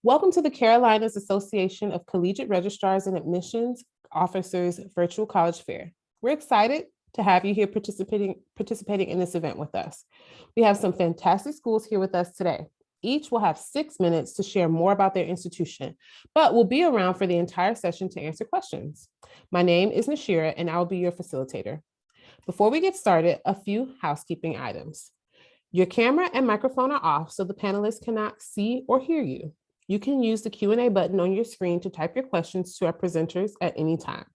Welcome to the Carolinas Association of Collegiate Registrars and Admissions Officers Virtual College Fair. We're excited to have you here participating in this event with us. We have some fantastic schools here with us today. Each will have 6 minutes to share more about their institution, but we'll be around for the entire session to answer questions. My name is Nashira, and I will be your facilitator. Before we get started, a few housekeeping items. Your camera and microphone are off so the panelists cannot see or hear you. You can use the Q&A button on your screen to type your questions to our presenters at any time.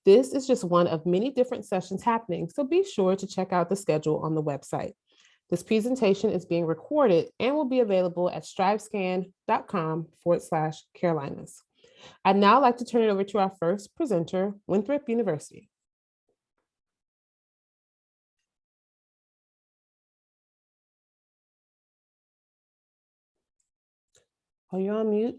This is just one of many different sessions happening, so be sure to check out the schedule on the website. This presentation is being recorded and will be available at strivescan.com/Carolinas. I'd now like to turn it over to our first presenter, Winthrop University. Are you on mute?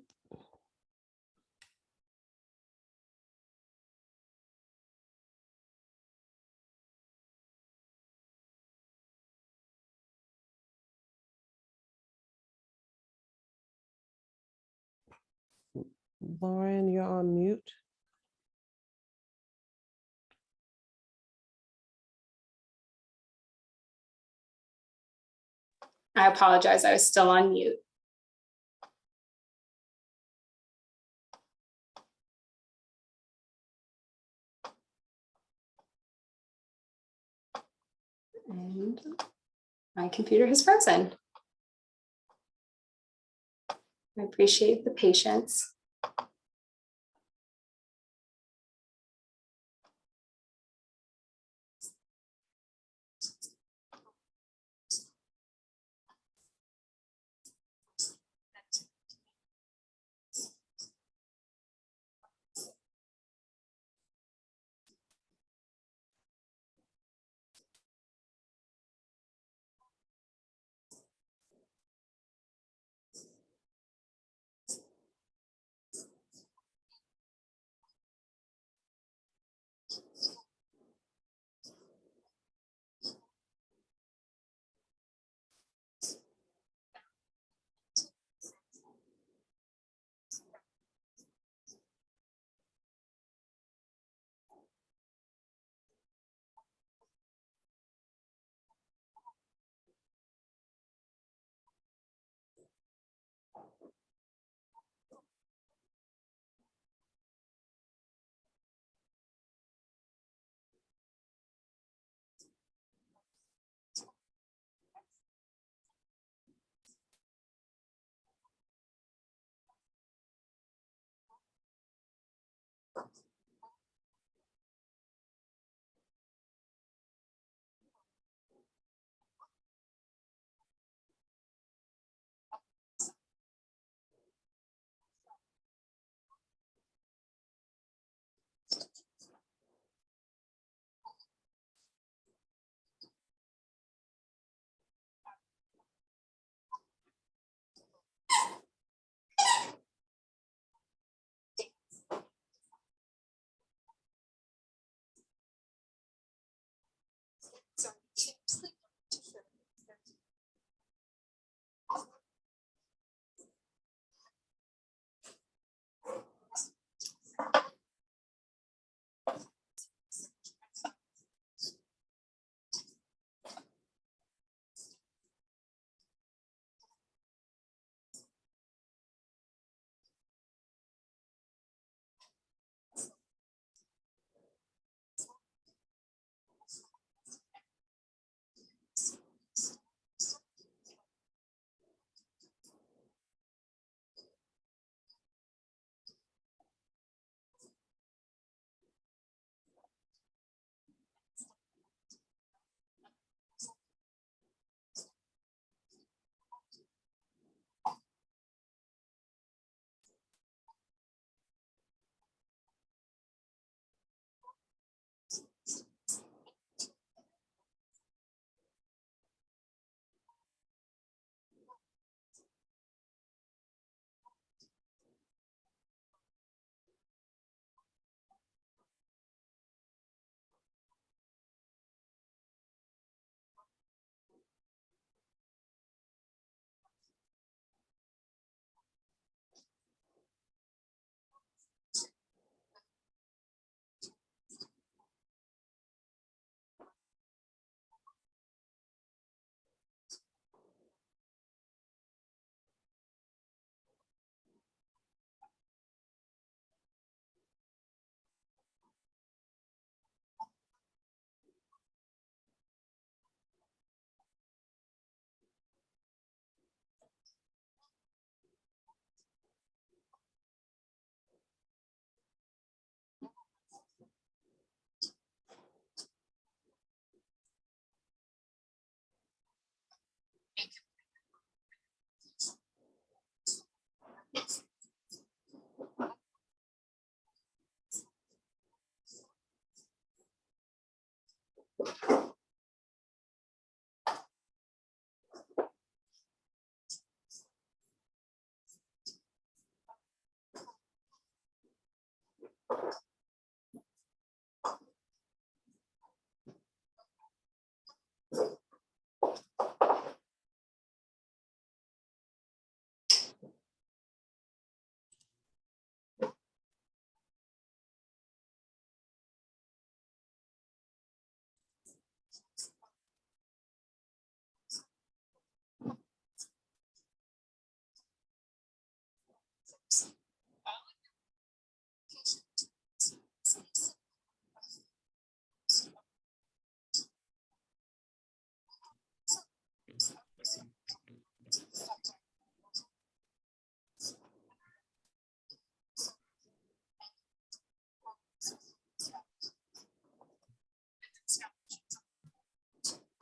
Lauren, you're on mute. I apologize, I was still on mute. And my computer has frozen. I appreciate the patience.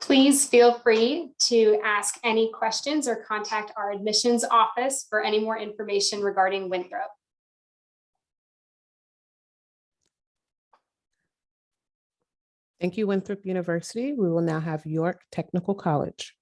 Please feel free to ask any questions or contact our admissions office for any more information regarding Winthrop. Thank you, Winthrop University. We will now have York Technical College.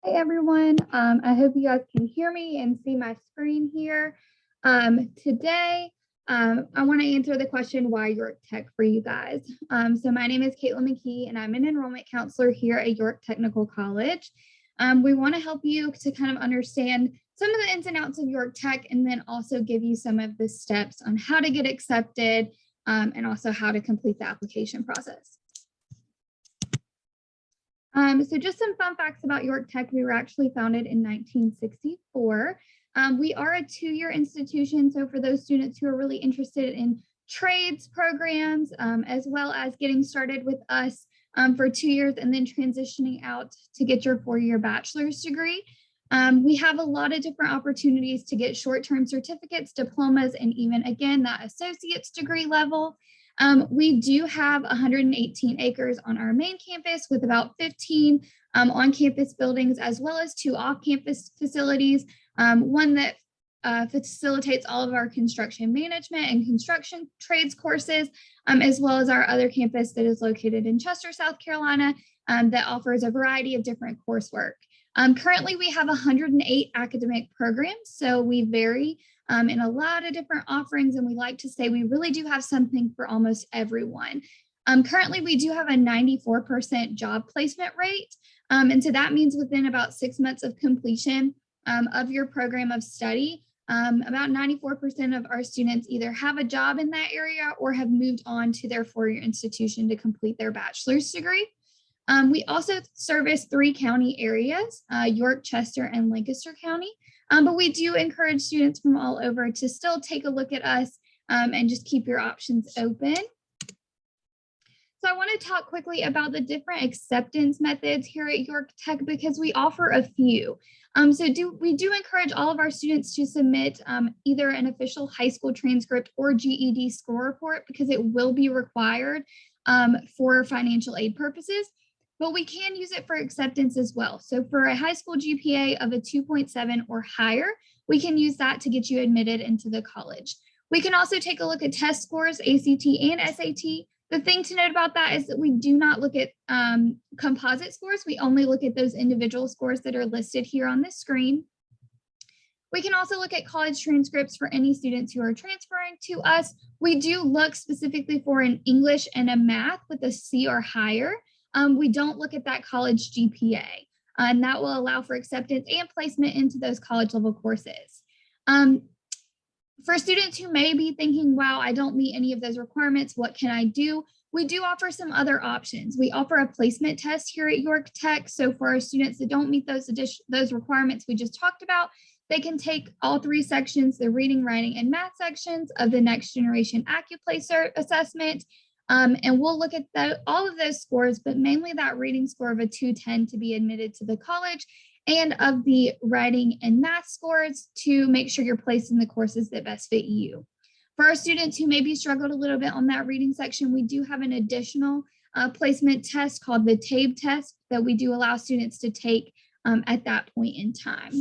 Hey everyone, I hope you guys can hear me and see my screen here. Today, I want to answer the question, why York Tech for you guys? So my name is Caitlin McKee and I'm an enrollment counselor here at York Technical College. We want to help you to kind of understand some of the ins and outs of York Tech and then also give you some of the steps on how to get accepted and also how to complete the application process. So just some fun facts about York Tech. We were actually founded in 1964. We are a two-year institution. So for those students who are really interested in trades programs, as well as getting started with us for 2 years and then transitioning out to get your four-year bachelor's degree. We have a lot of different opportunities to get short-term certificates, diplomas, and even again, that associate's degree level. We do have 118 acres on our main campus with about 15 on-campus buildings, as well as 2 off-campus facilities, one that facilitates all of our construction management and construction trades courses, as well as our other campus that is located in Chester, South Carolina, that offers a variety of different coursework. Currently, we have 108 academic programs, so we vary in a lot of different offerings, and we like to say we really do have something for almost everyone. Currently, we do have a 94% job placement rate, and so that means within about 6 months of completion of your program of study, about 94% of our students either have a job in that area or have moved on to their four-year institution to complete their bachelor's degree. We also service 3 county areas, York, Chester, and Lancaster County. But we do encourage students from all over to still take a look at us and just keep your options open. So I want to talk quickly about the different acceptance methods here at York Tech because we offer a few. We do encourage all of our students to submit either an official high school transcript or GED score report because it will be required for financial aid purposes. But we can use it for acceptance as well. So for a high school GPA of a 2.7 or higher, we can use that to get you admitted into the college. We can also take a look at test scores, ACT and SAT. The thing to note about that is that we do not look at composite scores. We only look at those individual scores that are listed here on the screen. We can also look at college transcripts for any students who are transferring to us. We do look specifically for an English and a math with a C or higher. We don't look at that college GPA, and that will allow for acceptance and placement into those college level courses. For students who may be thinking, wow, I don't meet any of those requirements, what can I do? We do offer some other options. We offer a placement test here at York Tech. So for our students that don't meet those requirements we just talked about, they can take all 3 sections, the reading, writing, and math sections of the Next Generation AccuPlay assessment. And we'll look at all of those scores, but mainly that reading score of a 210 to be admitted to the college, and of the writing and math scores to make sure you're placed in the courses that best fit you. For our students who maybe struggled a little bit on that reading section, we do have an additional placement test called the TABE test that we do allow students to take at that point in time.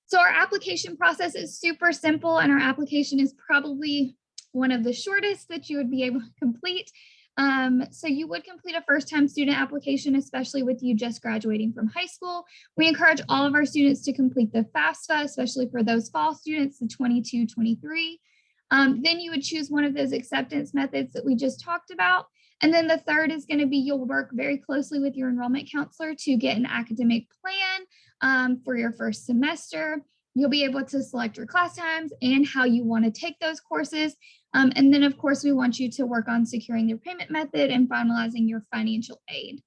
So our application process is super simple, and our application is probably one of the shortest that you would be able to complete. So you would complete a first-time student application, especially with you just graduating from high school. We encourage all of our students to complete the FAFSA, especially for those fall students, the 22-23. Then you would choose one of those acceptance methods that we just talked about. And then the third is going to be you'll work very closely with your enrollment counselor to get an academic plan for your first semester. You'll be able to select your class times and how you want to take those courses. And then, of course, we want you to work on securing your payment method and finalizing your financial aid.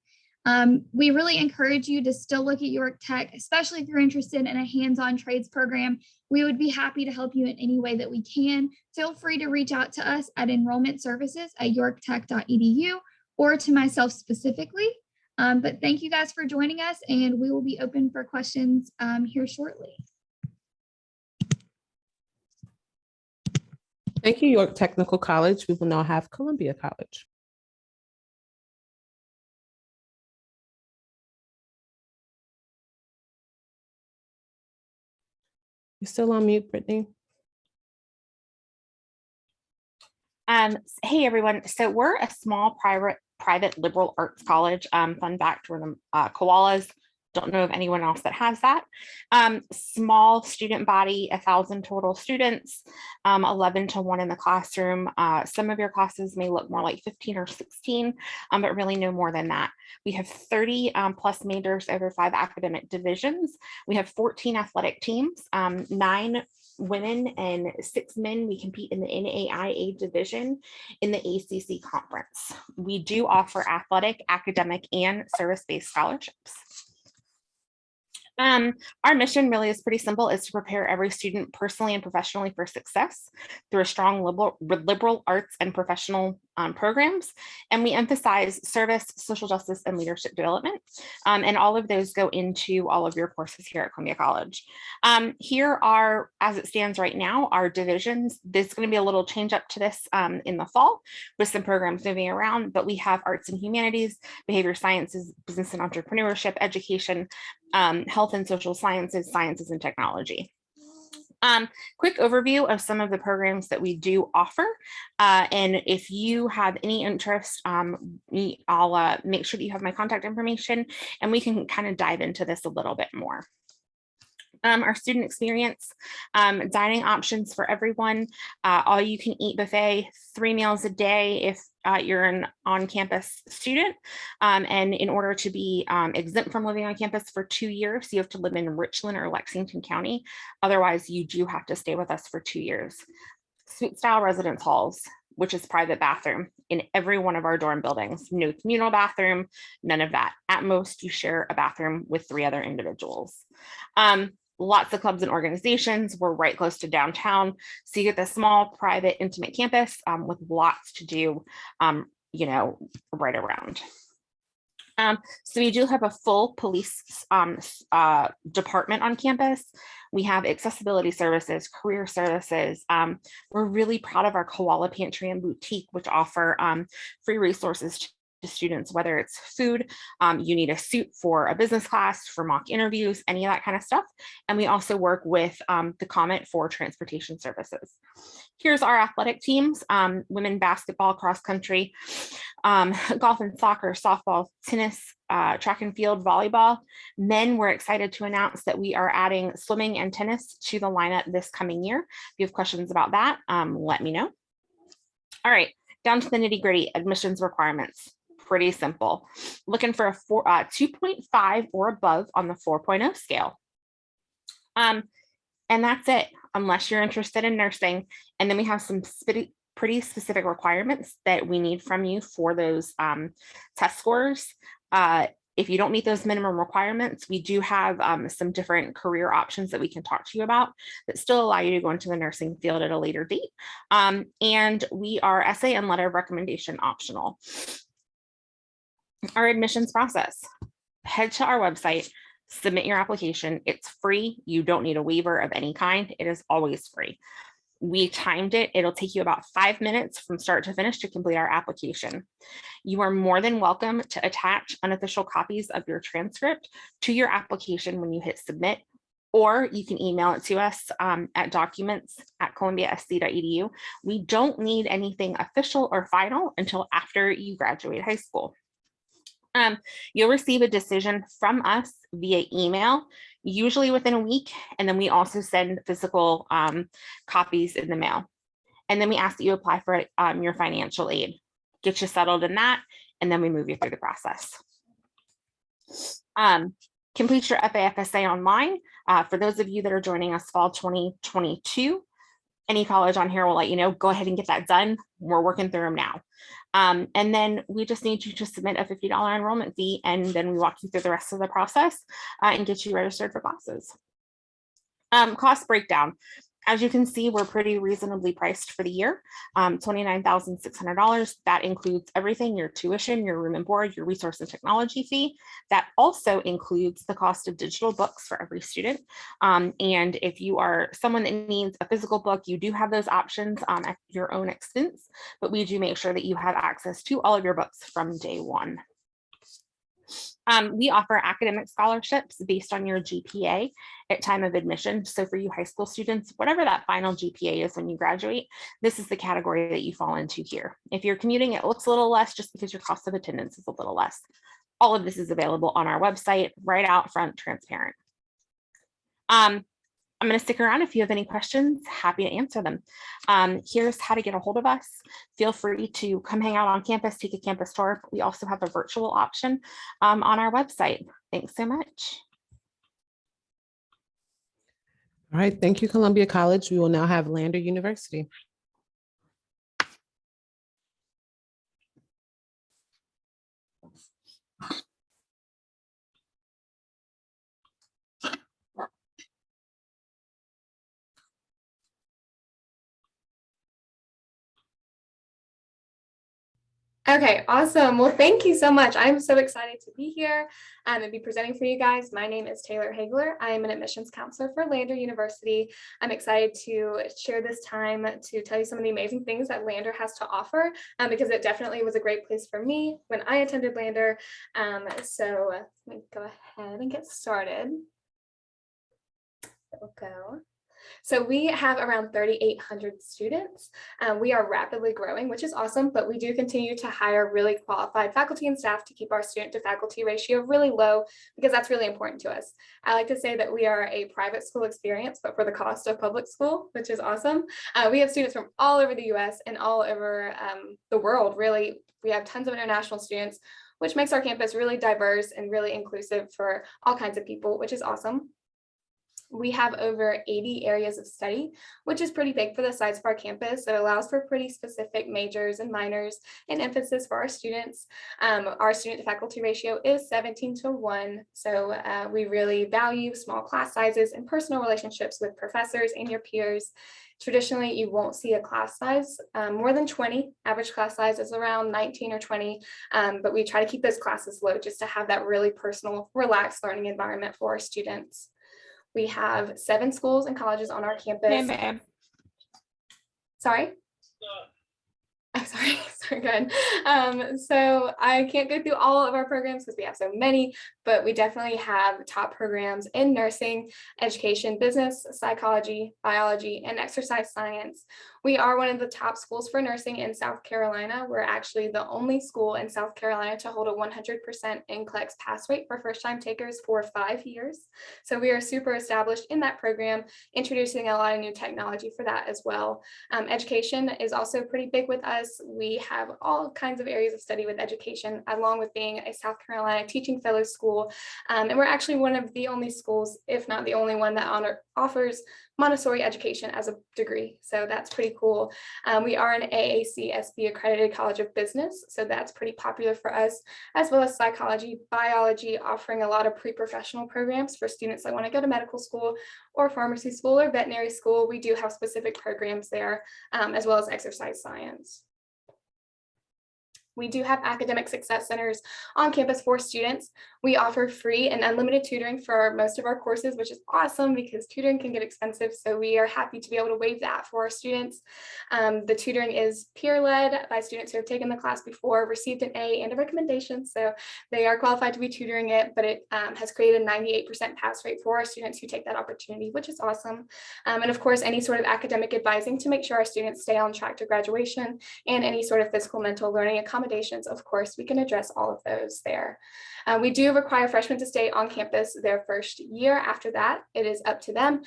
We really encourage you to still look at York Tech, especially if you're interested in a hands-on trades program. We would be happy to help you in any way that we can. Feel free to reach out to us at enrollmentservices@yorktech.edu or to myself specifically. But thank you guys for joining us, and we will be open for questions here shortly. Thank you, York Technical College. We will now have Columbia College. You're still on mute, Brittany. Hey everyone, so we're a small private liberal arts college. Fun fact, we're the koalas. Don't know of anyone else that has that. Small student body, 1,000 total students, 11 to 1 in the classroom. Some of your classes may look more like 15 or 16, but really no more than that. We have 30 plus majors over 5 academic divisions. We have 14 athletic teams, 9 women and 6 men. We compete in the NAIA division in the ACC conference. We do offer athletic, academic, and service-based scholarships. Our mission really is pretty simple, is to prepare every student personally and professionally for success through a strong liberal arts and professional programs. And we emphasize service, social justice, and leadership development. And all of those go into all of your courses here at Columbia College. Here are, as it stands right now, our divisions. There's going to be a little change up to this in the fall with some programs moving around, but we have arts and humanities, behavior sciences, business and entrepreneurship, education, health and social sciences, sciences and technology. Quick overview of some of the programs that we do offer. And if you have any interest, I'll make sure that you have my contact information and we can kind of dive into this a little bit more. Our student experience, dining options for everyone, all you can eat buffet, 3 meals a day if you're an on-campus student. And in order to be exempt from living on campus for 2 years, you have to live in Richland or Lexington County. Otherwise, you do have to stay with us for 2 years. Suite style residence halls, which is private bathroom in every one of our dorm buildings. No communal bathroom, none of that. At most, you share a bathroom with 3 other individuals. Lots of clubs and organizations. We're right close to downtown. So you get the small, private, intimate campus with lots to do, right around. So we do have a full police department on campus. We have accessibility services, career services. We're really proud of our Koala Pantry and Boutique, which offer free resources to students, whether it's food, you need a suit for a business class, for mock interviews, any of that kind of stuff. And we also work with the Comet for transportation services. Here's our athletic teams: women basketball, cross country, golf and soccer, softball, tennis, track and field, volleyball. Men, we're excited to announce that we are adding swimming and tennis to the lineup this coming year. If you have questions about that, let me know. All right, down to the nitty gritty admissions requirements. Pretty simple. Looking for a 2.5 or above on the 4.0 scale. And that's it, unless you're interested in nursing. And then we have some pretty specific requirements that we need from you for those test scores. If you don't meet those minimum requirements, we do have some different career options that we can talk to you about that still allow you to go into the nursing field at a later date. And we are essay and letter of recommendation optional. Our admissions process: head to our website, submit your application. It's free. You don't need a waiver of any kind. It is always free. We timed it. It'll take you about 5 minutes from start to finish to complete our application. You are more than welcome to attach unofficial copies of your transcript to your application when you hit submit, or you can email it to us at documents@columbiasc.edu. We don't need anything official or final until after you graduate high school. You'll receive a decision from us via email, usually within a week. And then we also send physical copies in the mail. And then we ask that you apply for your financial aid, get you settled in that, and then we move you through the process. Complete your FAFSA online. For those of you that are joining us fall 2022, any college on here will let you know, go ahead and get that done. We're working through them now. And then we just need you to submit a $50 enrollment fee, and then we walk you through the rest of the process and get you registered for classes. Cost breakdown. As you can see, we're pretty reasonably priced for the year, $29,600. That includes everything, your tuition, your room and board, your resource and technology fee. That also includes the cost of digital books for every student. And if you are someone that needs a physical book, you do have those options at your own expense, but we do make sure that you have access to all of your books from day one. We offer academic scholarships based on your GPA at time of admission. So for you high school students, whatever that final GPA is when you graduate, this is the category that you fall into here. If you're commuting, it looks a little less just because your cost of attendance is a little less. All of this is available on our website, right out front, transparent. I'm going to stick around if you have any questions, happy to answer them. Here's how to get a hold of us. Feel free to come hang out on campus, take a campus tour. We also have a virtual option on our website. Thanks so much. All right, thank you, Columbia College. We will now have Lander University. Okay, awesome. Well, thank you so much. I'm so excited to be here and be presenting for you guys. My name is Taylor Hagler. I am an admissions counselor for Lander University. I'm excited to share this time to tell you some of the amazing things that Lander has to offer because it definitely was a great place for me when I attended Lander. So let me go ahead and get started. There we go. So we have around 3,800 students. We are rapidly growing, which is awesome, but we do continue to hire really qualified faculty and staff to keep our student to faculty ratio really low because that's really important to us. I like to say that we are a private school experience, but for the cost of public school, which is awesome. We have students from all over the US and all over the world, really. We have tons of international students, which makes our campus really diverse and really inclusive for all kinds of people, which is awesome. We have over 80 areas of study, which is pretty big for the size of our campus. It allows for pretty specific majors and minors and emphasis for our students. Our student to faculty ratio is 17:1. So we really value small class sizes and personal relationships with professors and your peers. Traditionally, you won't see a class size more than 20. Average class size is around 19 or 20, but we try to keep those classes low just to have that really personal, relaxed learning environment for our students. We have 7 schools and colleges on our campus. Hey, Sorry? I'm sorry, sorry, good. So I can't go through all of our programs because we have so many, but we definitely have top programs in nursing, education, business, psychology, biology, and exercise science. We are one of the top schools for nursing in South Carolina. We're actually the only school in South Carolina to hold a 100% NCLEX pass rate for first-time takers for 5 years. So we are super established in that program, introducing a lot of new technology for that as well. Education is also pretty big with us. We have all kinds of areas of study with education, along with being a South Carolina Teaching Fellow school. And we're actually one of the only schools, if not the only one, that offers Montessori education as a degree. So that's pretty cool. We are an AACSB accredited College of Business. So that's pretty popular for us, as well as psychology, biology, offering a lot of pre-professional programs for students that want to go to medical school or pharmacy school or veterinary school. We do have specific programs there, as well as exercise science. We do have academic success centers on campus for students. We offer free and unlimited tutoring for most of our courses, which is awesome because tutoring can get expensive. So we are happy to be able to waive that for our students. The tutoring is peer-led by students who have taken the class before, received an A and a recommendation. So they are qualified to be tutoring it, but it has created a 98% pass rate for our students who take that opportunity, which is awesome. And of course, any sort of academic advising to make sure our students stay on track to graduation and any sort of physical, mental learning accommodations. Of course, we can address all of those there. We do require freshmen to stay on campus their first year. After that, it is up to them.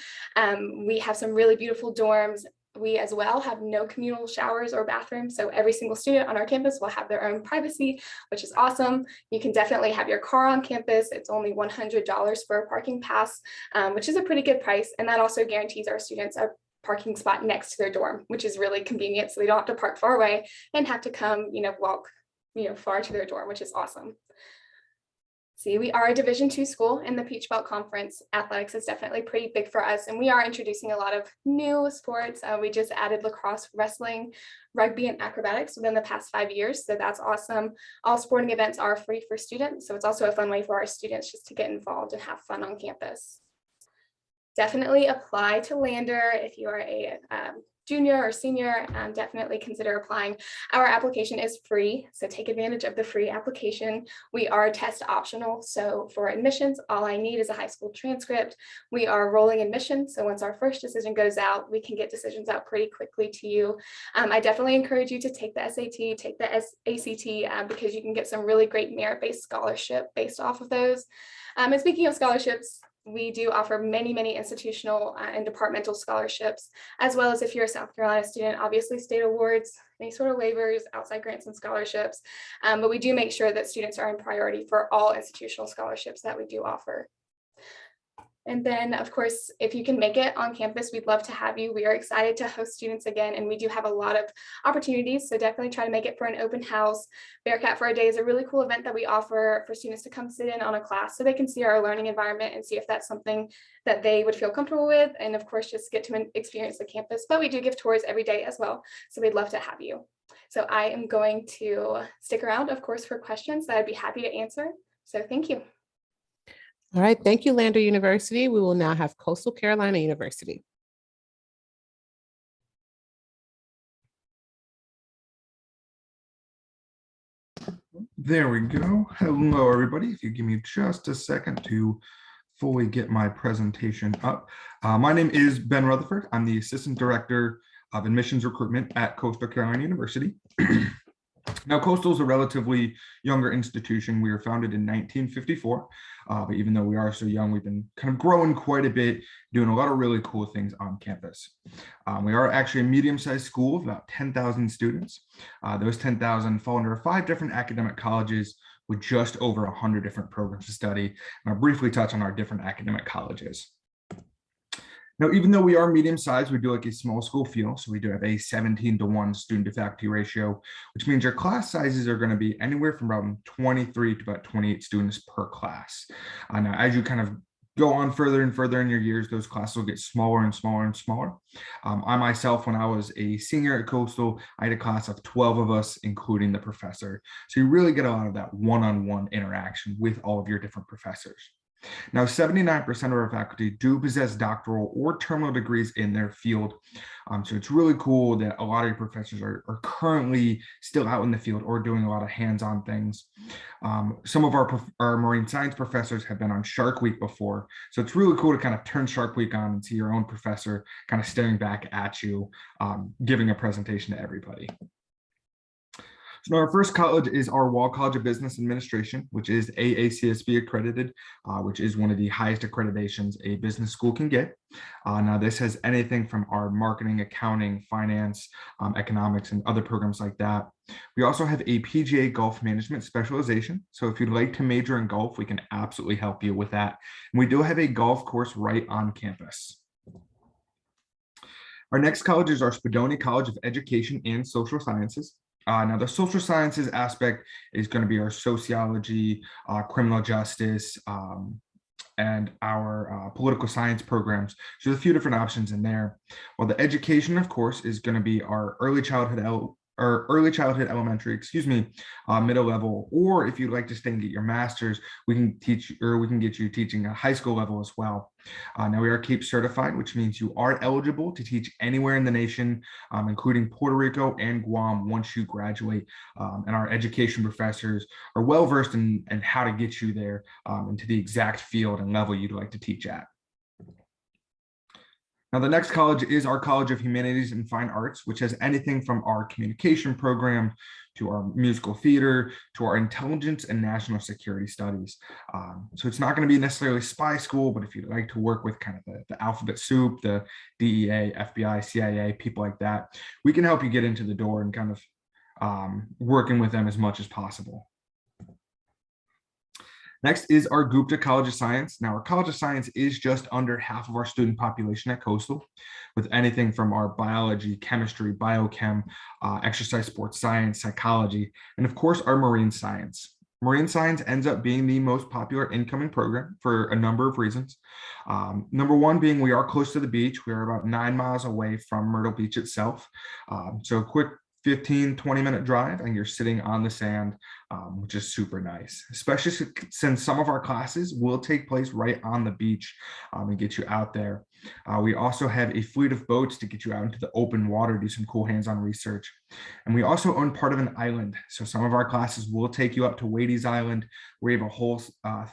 We have some really beautiful dorms. We as well have no communal showers or bathrooms, so every single student on our campus will have their own privacy, which is awesome. You can definitely have your car on campus. It's only $100 for a parking pass, which is a pretty good price, and that also guarantees our students a parking spot next to their dorm, which is really convenient. So they don't have to park far away and have to come, walk, far to their dorm, which is awesome. See, we are a Division II school, and the Peach Belt Conference athletics is definitely pretty big for us. And we are introducing a lot of new sports. We just added lacrosse, wrestling, rugby, and acrobatics within the past 5 years. So that's awesome. All sporting events are free for students. So it's also a fun way for our students just to get involved and have fun on campus. Definitely apply to Lander if you are a junior or senior. Definitely consider applying. Our application is free, so take advantage of the free application. We are test optional, so for admissions, all I need is a high school transcript. We are rolling admissions, so once our first decision goes out, we can get decisions out pretty quickly to you. I definitely encourage you to take the SAT, take the ACT, because you can get some really great merit-based scholarship based off of those. And speaking of scholarships, we do offer many institutional and departmental scholarships, as well as if you're a South Carolina student, obviously state awards, any sort of waivers, outside grants and scholarships. But we do make sure that students are in priority for all institutional scholarships that we do offer. And then, of course, if you can make it on campus, we'd love to have you. We are excited to host students again, and we do have a lot of opportunities. So definitely try to make it for an open house. Bearcat for a Day is a really cool event that we offer for students to come sit in on a class so they can see our learning environment and see if that's something that they would feel comfortable with. And of course, just get to experience the campus. But we do give tours every day as well. So we'd love to have you. So I am going to stick around, of course, for questions that I'd be happy to answer. So thank you. All right, thank you, Lander University. We will now have Coastal Carolina University. There we go. Hello, everybody. If you give me just a second to fully get my presentation up. My name is Ben Rutherford. I'm the Assistant Director of Admissions Recruitment at Coastal Carolina University. Now, Coastal is a relatively younger institution. We were founded in 1954, but even though we are so young, we've been kind of growing quite a bit, doing a lot of really cool things on campus. We are actually a medium-sized school of about 10,000 students. Those 10,000 fall under 5 different academic colleges with just over 100 different programs to study. And I'll briefly touch on our different academic colleges. Now, even though we are medium-sized, we do like a small school feel. So we do have a 17-to-1 student to faculty ratio, which means your class sizes are going to be anywhere from around 23 to about 28 students per class. Now, as you kind of go on further and further in your years, those classes will get smaller and smaller and smaller. I myself, when I was a senior at Coastal, I had a class of 12 of us, including the professor. So you really get a lot of that one-on-one interaction with all of your different professors. Now, 79% of our faculty do possess doctoral or terminal degrees in their field. So it's really cool that a lot of your professors are currently still out in the field or doing a lot of hands-on things. Some of our marine science professors have been on Shark Week before. So it's really cool to kind of turn Shark Week on and see your own professor kind of staring back at you, giving a presentation to everybody. So our first college is our Wall College of Business Administration, which is AACSB accredited, which is one of the highest accreditations a business school can get. Now this has anything from our marketing, accounting, finance, economics, and other programs like that. We also have a PGA golf management specialization. So if you'd like to major in golf, we can absolutely help you with that. And we do have a golf course right on campus. Our next college is our Spadoni College of Education and Social Sciences. Now, the social sciences aspect is going to be our sociology, criminal justice, and our political science programs. So there's a few different options in there. Well, the education, of course, is going to be our early childhood elementary, middle level, or if you'd like to stay and get your master's, we can get you teaching a high school level as well. Now we are CAPE certified, which means you are eligible to teach anywhere in the nation, including Puerto Rico and Guam once you graduate. And our education professors are well versed in how to get you there into the exact field and level you'd like to teach at. Now, the next college is our College of Humanities and Fine Arts, which has anything from our communication program to our musical theater to our intelligence and national security studies. So it's not going to be necessarily spy school, but if you'd like to work with kind of the alphabet soup, the DEA, FBI, CIA, people like that, we can help you get into the door and kind of working with them as much as possible. Next is our Gupta College of Science. Now, our College of Science is just under half of our student population at Coastal, with anything from our biology, chemistry, biochem, exercise sports science, psychology, and of course, our marine science. Marine science ends up being the most popular incoming program for a number of reasons. Number one being we are close to the beach. We are about 9 miles away from Myrtle Beach itself. So a quick 15-20 minute drive and you're sitting on the sand, which is super nice, especially since some of our classes will take place right on the beach and get you out there. We also have a fleet of boats to get you out into the open water, do some cool hands-on research. And we also own part of an island. So some of our classes will take you up to Wadey's Island. We have a whole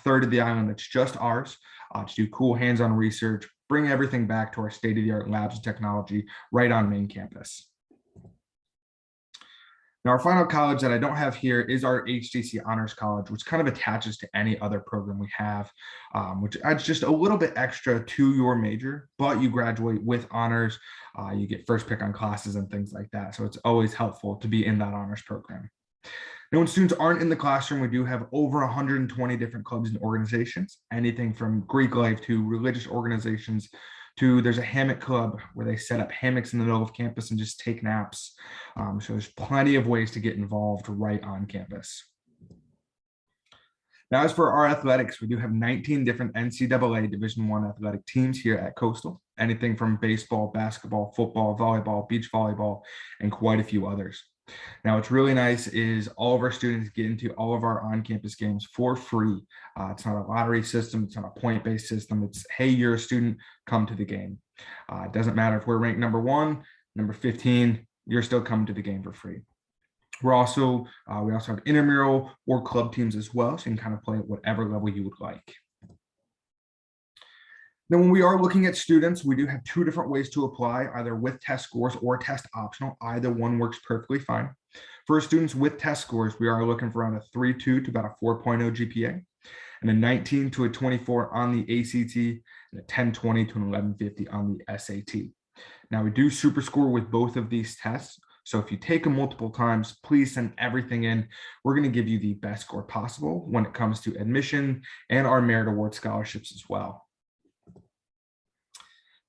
third of the island that's just ours to do cool hands-on research, bring everything back to our state-of-the-art labs and technology right on main campus. Now, our final college that I don't have here is our HTC Honors College, which kind of attaches to any other program we have, which adds just a little bit extra to your major, but you graduate with honors. You get first pick on classes and things like that. So it's always helpful to be in that honors program. Now, when students aren't in the classroom, we do have over 120 different clubs and organizations, anything from Greek life to religious organizations to there's a hammock club where they set up hammocks in the middle of campus and just take naps. So there's plenty of ways to get involved right on campus. Now, as for our athletics, we do have 19 different NCAA Division I athletic teams here at Coastal, anything from baseball, basketball, football, volleyball, beach volleyball, and quite a few others. Now, what's really nice is all of our students get into all of our on-campus games for free. It's not a lottery system. It's not a point-based system. It's, hey, you're a student, come to the game. It doesn't matter if we're ranked number 1, number 15, you're still coming to the game for free. We also have intramural or club teams as well, so you can kind of play at whatever level you would like. Now, when we are looking at students, we do have 2 different ways to apply, either with test scores or test optional. Either one works perfectly fine. For students with test scores, we are looking for around a 3.2 to about a 4.0 GPA, and a 19 to a 24 on the ACT, and a 1020 to an 1150 on the SAT. Now, we do super score with both of these tests. So if you take them multiple times, please send everything in. We're going to give you the best score possible when it comes to admission and our merit award scholarships as well.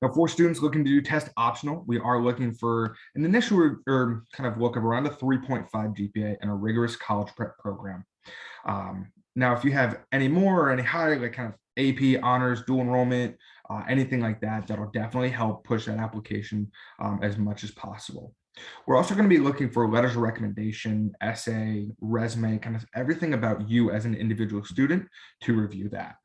Now, for students looking to do test optional, we are looking for an initial or kind of look of around a 3.5 GPA and a rigorous college prep program. Now, if you have any more or any higher, like kind of AP, honors, dual enrollment, anything like that, that'll definitely help push that application as much as possible. We're also going to be looking for letters of recommendation, essay, resume, kind of everything about you as an individual student to review that.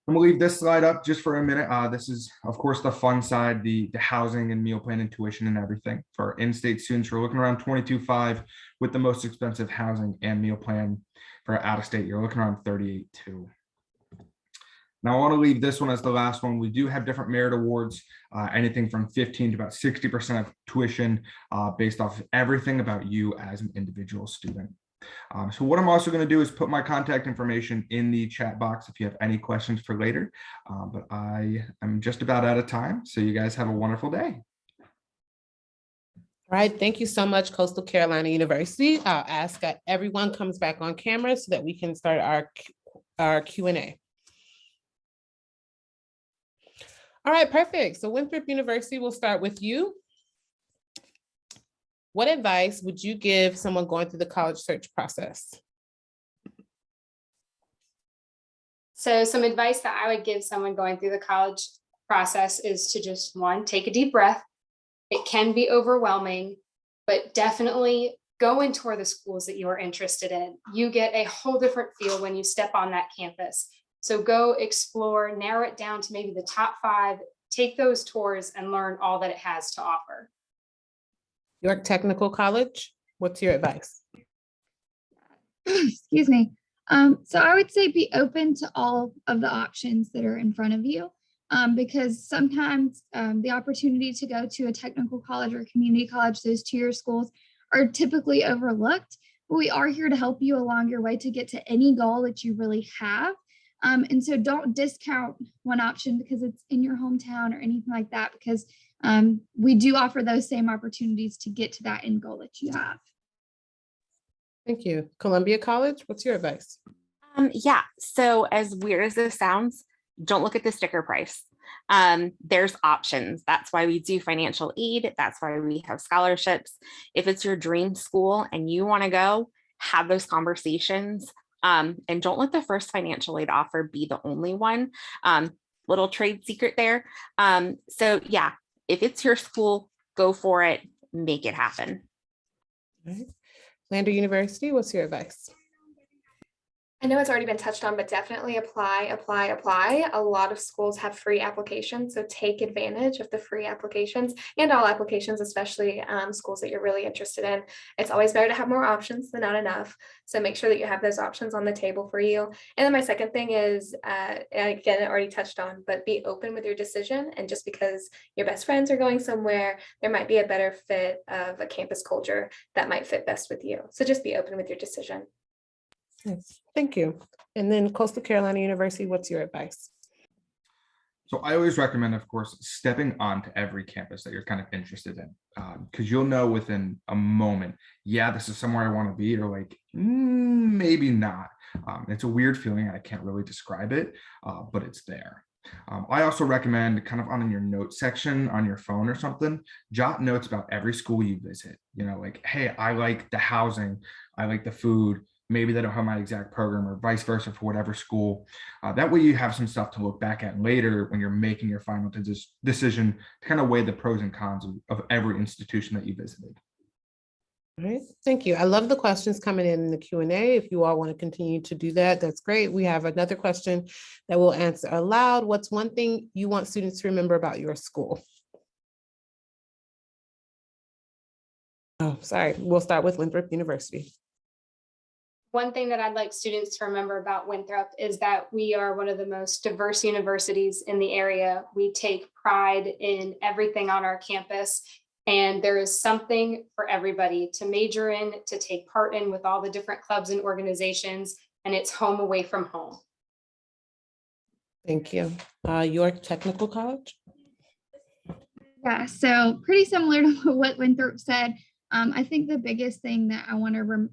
I'm gonna leave this slide up just for a minute. This is, of course, the fun side, the housing and meal plan and tuition and everything. For our in-state students, we're looking around 22.5 with the most expensive housing and meal plan. For our out-of-state, you're looking around 38.2. Now, I want to leave this one as the last one. We do have different merit awards, anything from 15 to about 60% of tuition based off of everything about you as an individual student. So what I'm also going to do is put my contact information in the chat box if you have any questions for later. But I am just about out of time. So you guys have a wonderful day. All right, thank you so much, Coastal Carolina University. I'll ask that everyone comes back on camera so that we can start our Q&A. All right, perfect. So Winthrop University, we'll start with you. What advice would you give someone going through the college search process? So some advice that I would give someone going through the college process is to just, 1, take a deep breath. It can be overwhelming, but definitely go and tour the schools that you are interested in. You get a whole different feel when you step on that campus. So go explore, narrow it down to maybe the top 5, take those tours and learn all that it has to offer. York Technical College, what's your advice? Excuse me. So I would say be open to all of the options that are in front of you, because sometimes the opportunity to go to a technical college or community college, those 2-year schools, are typically overlooked. But we are here to help you along your way to get to any goal that you really have. And so don't discount one option because it's in your hometown or anything like that, because we do offer those same opportunities to get to that end goal that you have. Thank you. Columbia College, what's your advice? Yeah, so as weird as this sounds, don't look at the sticker price. There's options. That's why we do financial aid. That's why we have scholarships. If it's your dream school and you want to go, have those conversations. And don't let the first financial aid offer be the only one. Little trade secret there. So yeah, if it's your school, go for it, make it happen. All right. Lander University, what's your advice? I know it's already been touched on, but definitely apply. A lot of schools have free applications, so take advantage of the free applications and all applications, especially schools that you're really interested in. It's always better to have more options than not enough. So make sure that you have those options on the table for you. And then my second thing is, and again, I already touched on, but be open with your decision. And just because your best friends are going somewhere, there might be a better fit of a campus culture that might fit best with you. So just be open with your decision. Yes, thank you. And then Coastal Carolina University, what's your advice? So I always recommend, of course, stepping onto every campus that you're kind of interested in, because you'll know within a moment, yeah, this is somewhere I want to be, or like, maybe not. It's a weird feeling. I can't really describe it, but it's there. I also recommend kind of on your notes section on your phone or something, jot notes about every school you visit. You know, like, hey, I like the housing, I like the food. Maybe they don't have my exact program or vice versa for whatever school. That way you have some stuff to look back at later when you're making your final decision to kind of weigh the pros and cons of every institution that you visited. All right, thank you. I love the questions coming in the Q&A. If you all want to continue to do that, that's great. We have another question that we'll answer aloud. What's one thing you want students to remember about your school? Oh, sorry. We'll start with Winthrop University. One thing that I'd like students to remember about Winthrop is that we are one of the most diverse universities in the area. We take pride in everything on our campus, and there is something for everybody to major in, to take part in with all the different clubs and organizations, and it's home away from home. Thank you. York Technical College. Yeah, so pretty similar to what Winthrop said. I think the biggest thing that I want to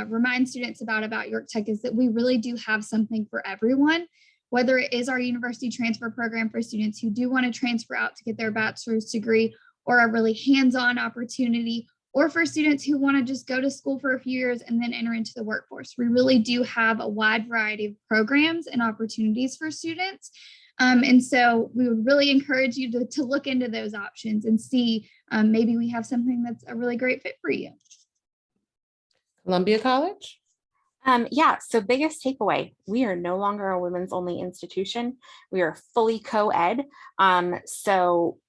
remind students about York Tech is that we really do have something for everyone, whether it is our university transfer program for students who do want to transfer out to get their bachelor's degree, or a really hands-on opportunity, or for students who want to just go to school for a few years and then enter into the workforce. We really do have a wide variety of programs and opportunities for students. And so we would really encourage you to look into those options and see maybe we have something that's a really great fit for you. Columbia College. Yeah, so biggest takeaway, we are no longer a women's only institution. We are fully co-ed. So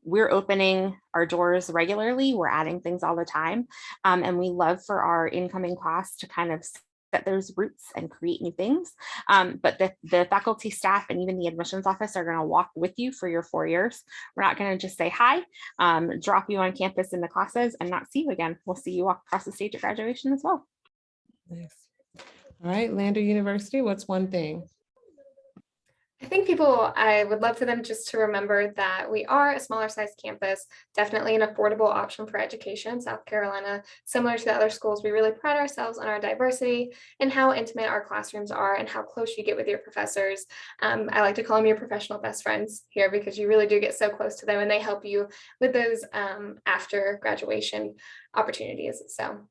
we're opening our doors regularly. We're adding things all the time. And we love for our incoming class to kind of set those roots and create new things. But the faculty, staff, and even the admissions office are going to walk with you for your 4 years. We're not going to just say hi, drop you on campus in the classes and not see you again. We'll see you walk across the stage at graduation as well. Nice. All right, Lander University, what's one thing? I think I would love for them just to remember that we are a smaller size campus, definitely an affordable option for education in South Carolina. Similar to the other schools, we really pride ourselves on our diversity and how intimate our classrooms are and how close you get with your professors. I like to call them your professional best friends here because you really do get so close to them and they help you with those after graduation opportunities. So.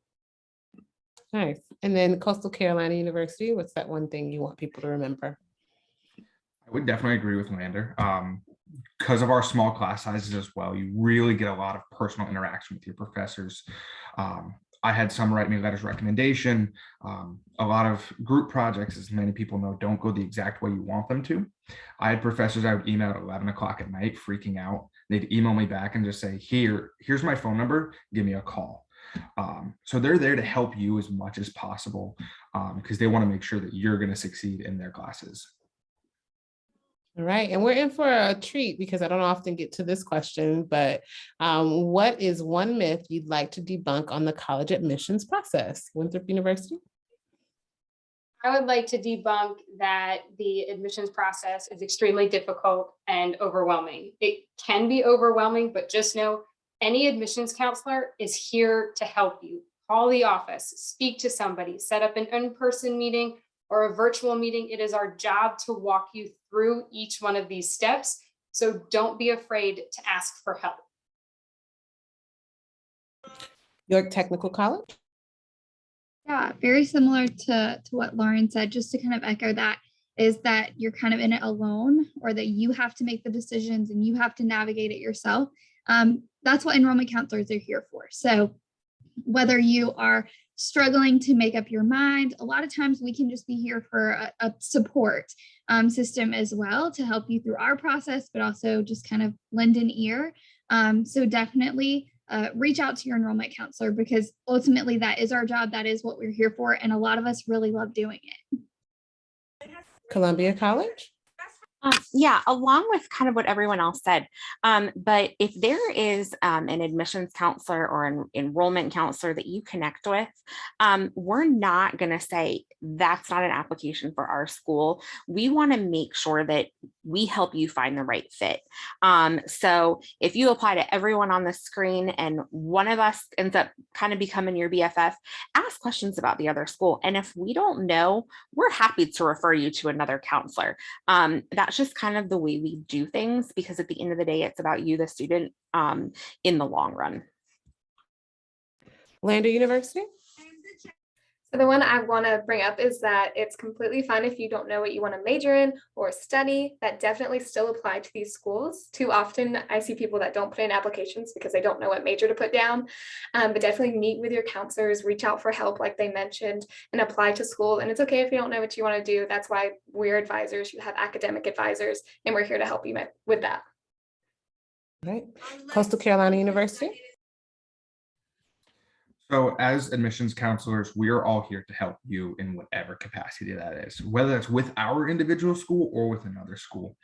Nice. And then Coastal Carolina University, what's that one thing you want people to remember? I would definitely agree with Lander. Because of our small class sizes as well, you really get a lot of personal interaction with your professors. I had some write me letters of recommendation. A lot of group projects, as many people know, don't go the exact way you want them to. I had professors I would email at 11 o'clock at night freaking out. They'd email me back and just say, here's my phone number, give me a call. So they're there to help you as much as possible because they want to make sure that you're going to succeed in their classes. All right, and we're in for a treat because I don't often get to this question, but what is one myth you'd like to debunk on the college admissions process? Winthrop University? I would like to debunk that the admissions process is extremely difficult and overwhelming. It can be overwhelming, but just know any admissions counselor is here to help you. Call the office, speak to somebody, set up an in-person meeting, or a virtual meeting, it is our job to walk you through each one of these steps. So don't be afraid to ask for help. York Technical College. Yeah, very similar to what Lauren said, just to kind of echo that, is that you're kind of in it alone, or that you have to make the decisions and you have to navigate it yourself. That's what enrollment counselors are here for. So whether you are struggling to make up your mind, a lot of times we can just be here for a support system as well to help you through our process, but also just kind of lend an ear. So definitely reach out to your enrollment counselor, because ultimately that is our job. That is what we're here for. And a lot of us really love doing it. Columbia College. Yeah, along with kind of what everyone else said. But if there is an admissions counselor or an enrollment counselor that you connect with, we're not going to say that's not an application for our school. We want to make sure that we help you find the right fit. So if you apply to everyone on the screen and one of us ends up kind of becoming your BFF, ask questions about the other school. And if we don't know, we're happy to refer you to another counselor. That's just kind of the way we do things, because at the end of the day, it's about you, the student, in the long run. Lander University. So the one I want to bring up is that it's completely fine if you don't know what you want to major in or study. That definitely still apply to these schools. Too often I see people that don't put in applications because they don't know what major to put down. But definitely meet with your counselors, reach out for help like they mentioned, and apply to school. And it's okay if you don't know what you want to do. That's why we're advisors. You have academic advisors, and we're here to help you with that. All right. Coastal Carolina University. So as admissions counselors, we are all here to help you in whatever capacity that is, whether that's with our individual school or with another school.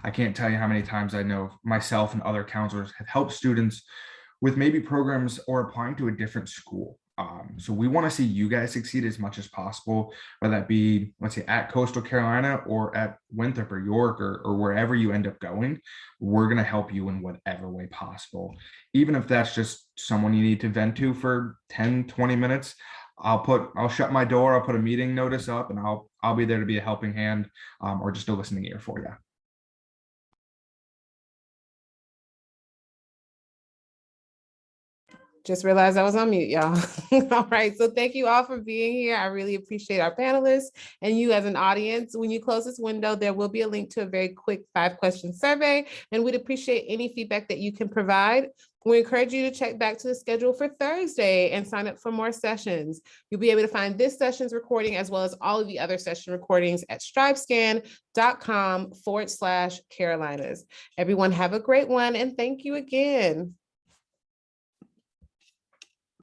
I can't tell you how many times I know myself and other counselors have helped students with maybe programs or applying to a different school. So we want to see you guys succeed as much as possible, whether that be, let's say, at Coastal Carolina or at Winthrop or York or wherever you end up going. We're going to help you in whatever way possible. Even if that's just someone you need to vent to for 10, 20 minutes, I'll shut my door, I'll put a meeting notice up, and I'll be there to be a helping hand, or just a listening ear for you. Just realized I was on mute, y'all. All right, so thank you all for being here. I really appreciate our panelists and you as an audience. When you close this window, there will be a link to a very quick 5-question survey, and we'd appreciate any feedback that you can provide. We encourage you to check back to the schedule for Thursday and sign up for more sessions. You'll be able to find this session's recording as well as all of the other session recordings at strivescan.com/Carolinas. Everyone have a great one, and thank you again.